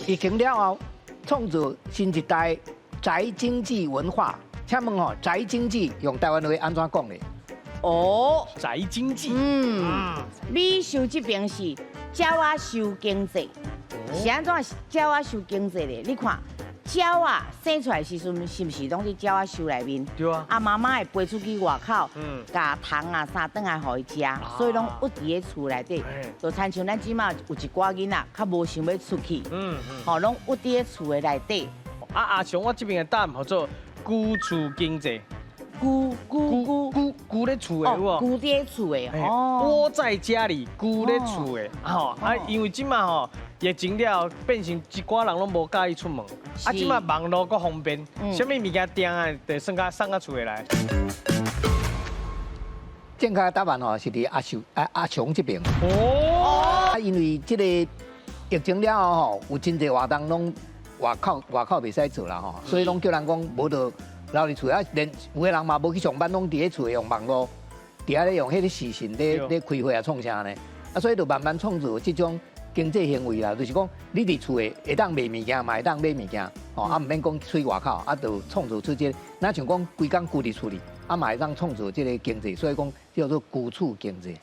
疫情了后，创造新一代宅经济文化。请问吼，宅经济用台湾话安怎讲咧？哦，宅经济，美秀这边是鸟仔收经济，是安怎鸟仔收经济咧？你看，鸟啊生出来的时阵是不是拢伫鸟仔收内面？对啊，啊，妈妈会飞出去外口，甲糖啊啥顿来互伊食，所以拢屈伫咧厝内底。就亲像咱即马有一寡囡仔，较无想要出去，吼，拢屈伫咧厝的内底。阿雄，我这边的答案叫做居厝经济。居咧厝的有无？居咧厝的哦。窝在家里，居咧厝的，吼啊，因为即马吼疫情了，变成一寡人拢无介意出门，啊，即马网络够方便，啥物物件订啊，就送到厝的来。正确的答案吼是伫阿雄这边。哦。因为这个疫情了后吼，有真侪活动拢外口袂使做啦吼，所以拢叫人讲无得。留伫厝啊，连有个人嘛无去上班，拢伫咧厝用网络，伫遐咧用迄个视讯咧开会啊，创啥呢？啊，所以就慢慢创造这种经济行为啦，就是讲你伫厝诶会当卖物件，嘛会当买物件，吼啊，毋免讲出外口，啊，就创造出这个，那像讲规工居伫厝里，啊，嘛会当创造这个经济，所以讲叫做居厝经济。